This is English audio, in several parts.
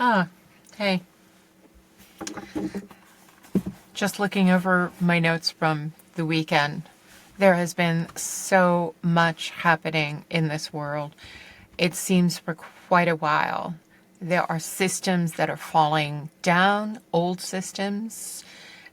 Ah, hey. Just looking over my notes from the weekend. There has been so much happening in this world. It seems for quite a while. There are systems that are falling down, old systems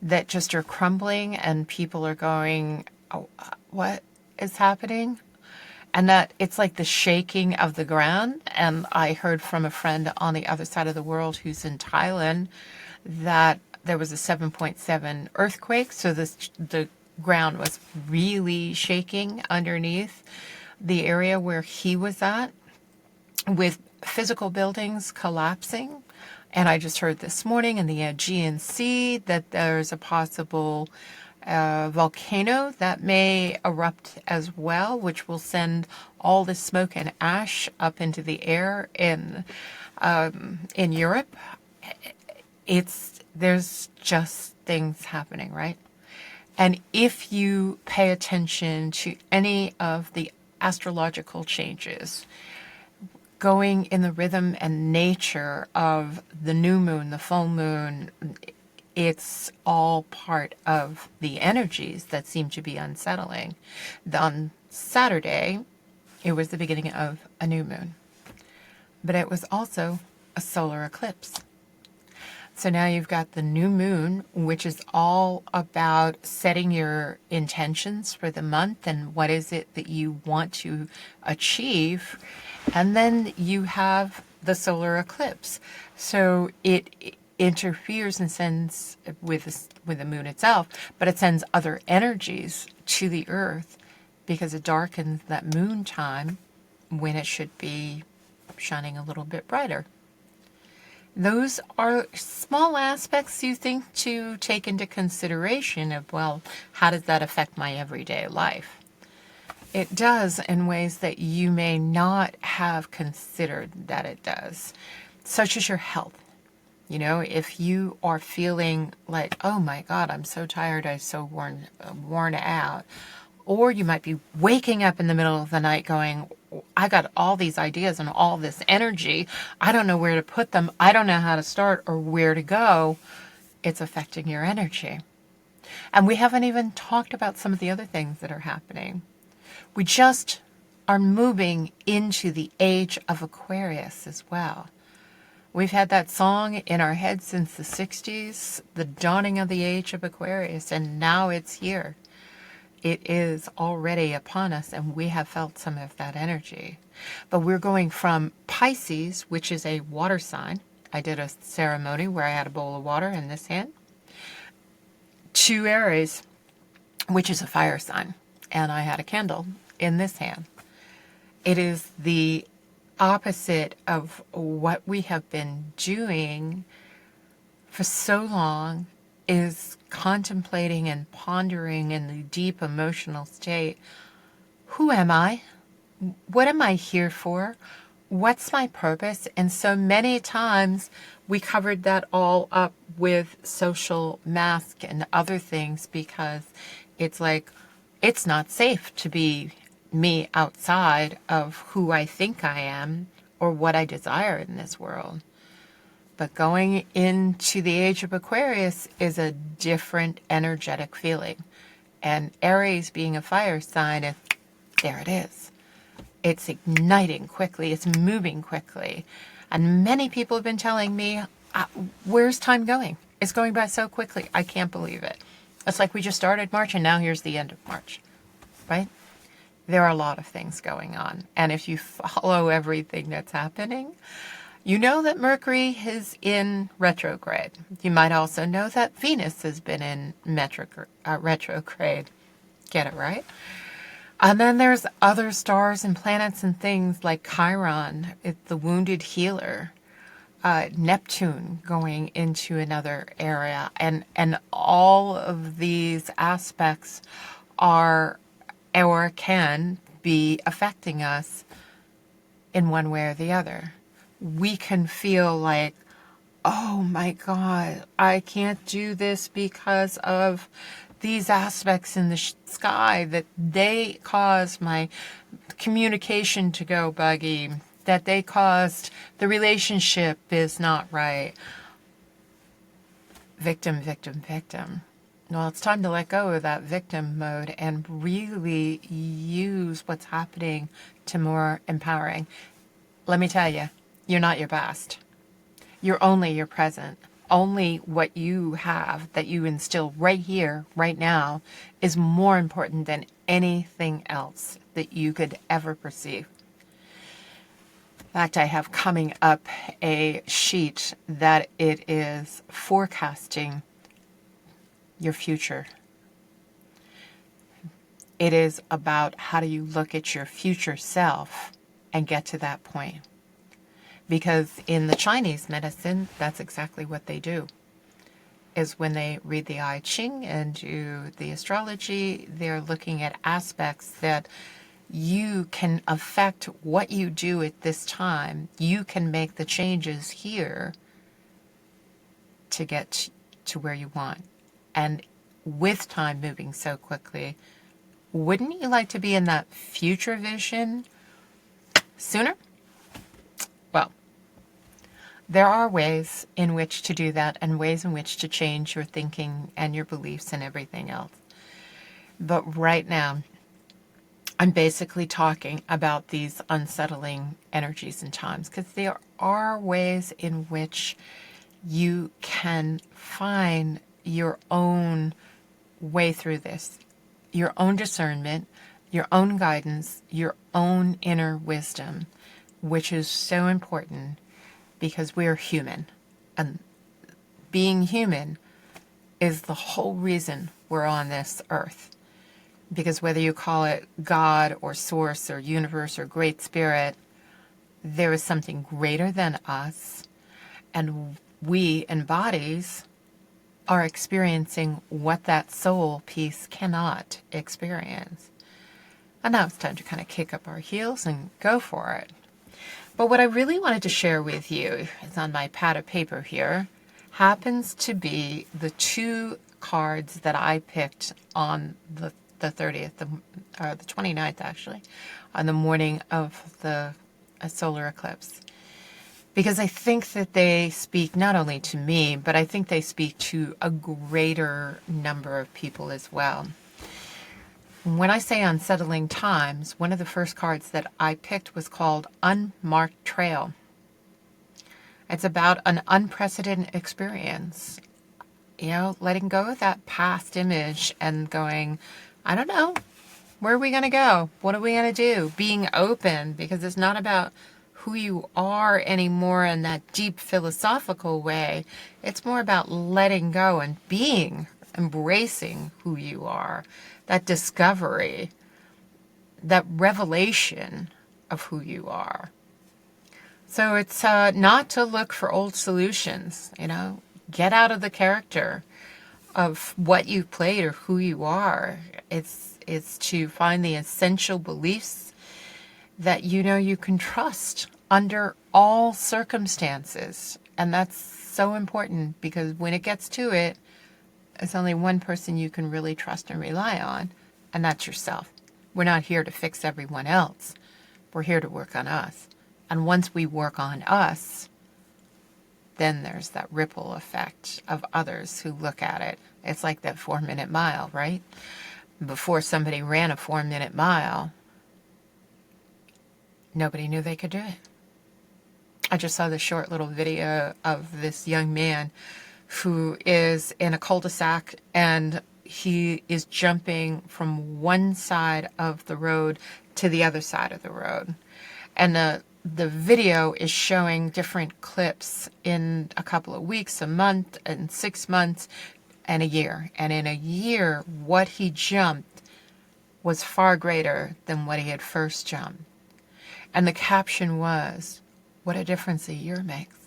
that just are crumbling, and people are going, oh, what is happening? And that it's like the shaking of the ground. And I heard from a friend on the other side of the world who's in Thailand that there was a 7.7 earthquake. So the ground was really shaking underneath the area where he was at, with physical buildings collapsing. And I just heard this morning in the Aegean Sea that there's a possible volcano that may erupt as well, which will send all the smoke and ash up into the air in Europe. There's just things happening, right? And if you pay attention to any of the astrological changes, going in the rhythm and nature of the new moon, the full moon, it's all part of the energies that seem to be unsettling. On Saturday, it was the beginning of a new moon, but it was also a solar eclipse. So now you've got the new moon, which is all about setting your intentions for the month and what is it that you want to achieve. And then you have the eclipse. So it interferes and sends with the moon itself, but it sends other energies to the earth because it darkens that moon time when it should be shining a little bit brighter. Those are small aspects you think to take into consideration of, well, how does that affect my everyday life? It does in ways that you may not have considered that it does, such as your health. You know, if you are feeling like, oh my God, I'm so tired, I'm so worn out, or you might be waking up in the middle of the night going, I got all these ideas and all this energy. I don't know where to put them. I don't know how to start or where to go. It's affecting your energy. And we haven't even talked about some of the other things that are happening. We just are moving into the age of Aquarius as well. We've had that song in our head since the 60s, the dawning of the age of Aquarius, and now it's here. It is already upon us, and we have felt some of that energy. But we're going from Pisces, which is a water sign. I did a ceremony where I had a bowl of water in this hand, to Aries, which is a fire sign, and I had a candle in this hand. It is the opposite of what we have been doing for so long, is contemplating and pondering in the deep emotional state. Who am I? What am I here for? What's my purpose? And so many times we covered that all up with social mask and other things because it's like, it's not safe to be me outside of who I think I am or what I desire in this world. But going into the age of Aquarius is a different energetic feeling. And Aries being a fire sign, there it is. It's igniting quickly. It's moving quickly. And many people have been telling me, where's time going? It's going by so quickly. I can't believe it. It's like we just started March and now here's the end of March, right? There are a lot of things going on. And if you follow everything that's happening, you know that Mercury is in retrograde. You might also know that Venus has been in retrograde. Get it right? And then there's other stars and planets and things like Chiron, it's the wounded healer, Neptune going into another area. And all of these aspects are or can be affecting us in one way or the other. We can feel like, oh my God, I can't do this because of these aspects in the sky, that they cause my communication to go buggy. that they caused, the relationship is not right. Victim, victim, victim. Well, it's time to let go of that victim mode and really use what's happening to more empowering. Let me tell you, you're not your past. You're only your present. Only what you have that you instill right here, right now, is more important than anything else that you could ever perceive. In fact, I have coming up a sheet that it is forecasting your future. It is about how do you look at your future self and get to that point. Because in the Chinese medicine, that's exactly what they do. Is when they read the I Ching and do the astrology, they're looking at aspects that you can affect what you do at this time. You can make the changes here to get to where you want. And with time moving so quickly, wouldn't you like to be in that future vision sooner? Well, there are ways in which to do that and ways in which to change your thinking and your beliefs and everything else. But right now, I'm basically talking about these unsettling energies and times because there are ways in which you can find your own way through this, your own discernment, your own guidance, your own inner wisdom, which is so important because we're human. And being human is the whole reason we're on this earth. Because whether you call it God or source or universe or great spirit, there is something greater than us. And we in bodies are experiencing what that soul piece cannot experience. And now it's time to kind of kick up our heels and go for it. But what I really wanted to share with you is on my pad of paper here, happens to be the two cards that I picked on the 30th, the 29th actually, on the morning of the solar eclipse. Because I think that they speak not only to me, but I think they speak to a greater number of people as well. When I say Unsettling Times, one of the first cards that I picked was called Unmarked Trail. It's about an unprecedented experience. You know, letting go of that past image and going, I don't know, where are we going to go? What are we going to do? Being open, because it's not about who you are anymore in that deep philosophical way. It's more about letting go and being, embracing who you are. That discovery, that revelation of who you are. So it's not to look for old solutions, you know, get out of the character of what you played or who you are. It's to find the essential beliefs that you know you can trust under all circumstances. And that's so important because when it gets to it, it's only one person you can really trust and rely on, and that's yourself. We're not here to fix everyone else. We're here to work on us. And once we work on us, then there's that ripple effect of others who look at it. It's like that 4-minute mile, right? Before somebody ran a 4-minute mile, nobody knew they could do it. I just saw this short little video of this young man who is in a cul-de-sac and he is jumping from one side of the road to the other side of the road. And the video is showing different clips in a couple of weeks, a month, and 6 months, and a year. And in a year, what he jumped was far greater than what he had first jumped. And the caption was, what a difference a year makes.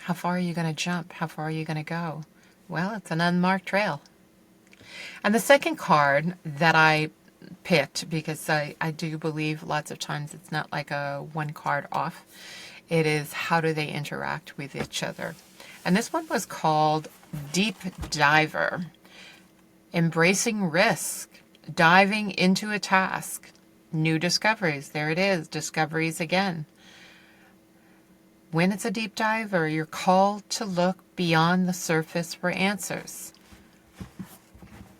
How far are you going to jump? How far are you going to go? Well, it's an unmarked trail. And the second card that I picked, because I do believe lots of times it's not like a one card off. It is how do they interact with each other. And this one was called Deep Diver. Embracing risk, diving into a task, New discoveries. There it is. Discoveries again. When it's a deep dive, or you're called to look beyond the surface for answers.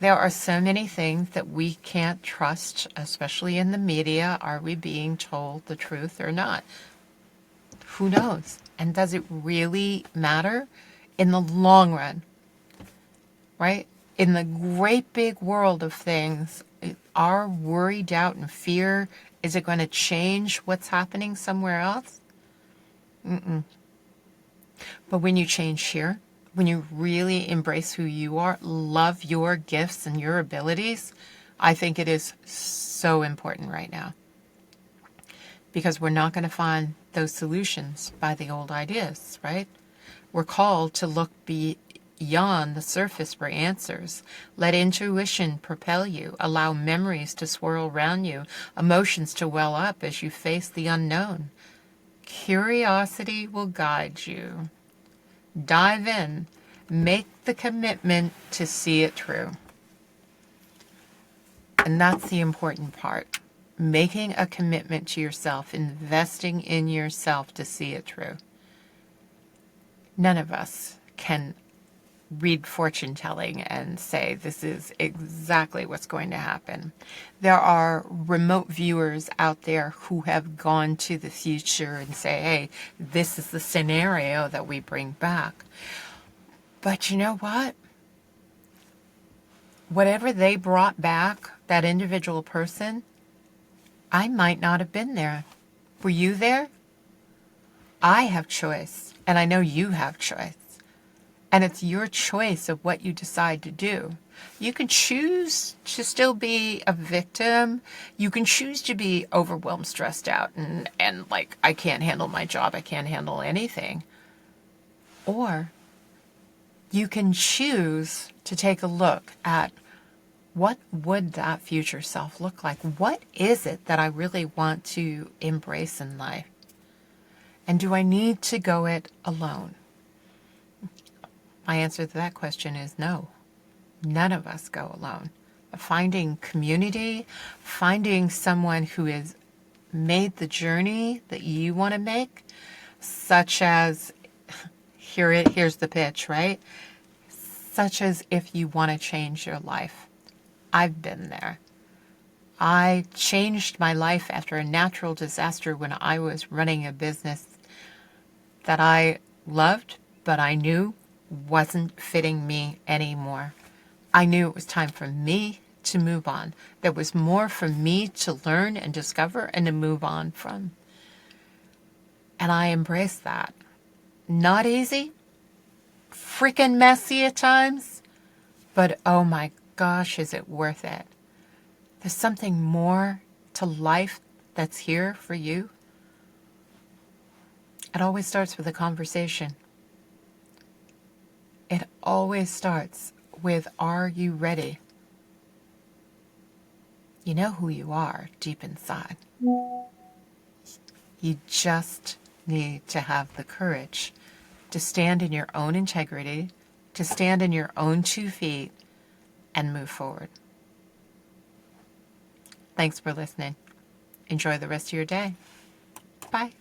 There are so many things that we can't trust, especially in the media. Are we being told the truth or not? Who knows? And does it really matter in the long run? Right? In the great big world of things, our worry, doubt, and fear, is it going to change what's happening somewhere else? But when you change here, when you really embrace who you are, love your gifts and your abilities, I think it is so important right now. Because we're not going to find those solutions by the old ideas, right? We're called to look beyond the surface for answers. Let intuition propel you. Allow memories to swirl around you, emotions to well up as you face the unknown. Curiosity will guide you. Dive in. Make the commitment to see it through. And that's the important part. Making a commitment to yourself, investing in yourself to see it through. None of us can read fortune telling and say this is exactly what's going to happen. There are remote viewers out there who have gone to the future and say, hey, this is the scenario that we bring back. But you know what? Whatever they brought back, that individual person, I might not have been there. Were you there? I have choice, and I know you have choice. And it's your choice of what you decide to do. You can choose to still be a victim. You can choose to be overwhelmed, stressed out, and like, I can't handle my job. I can't handle anything. Or you can choose to take a look at what would that future self look like? What is it that I really want to embrace in life? And do I need to go it alone? My answer to that question is no. None of us go alone. Finding community, finding someone who has made the journey that you want to make, such as, here's the pitch, right? Such as if you want to change your life. I've been there. I changed my life after a natural disaster when I was running a business that I loved, but I knew wasn't fitting me anymore. I knew it was time for me to move on. There was more for me to learn and discover and to move on from. And I embraced that. Not easy, freaking messy at times, but oh my gosh, is it worth it? There's something more to life that's here for you. It always starts with a conversation. It always starts with, are you ready? You know who you are deep inside. You just need to have the courage to stand in your own integrity, to stand in your own 2 feet, and move forward. Thanks for listening. Enjoy the rest of your day. Bye.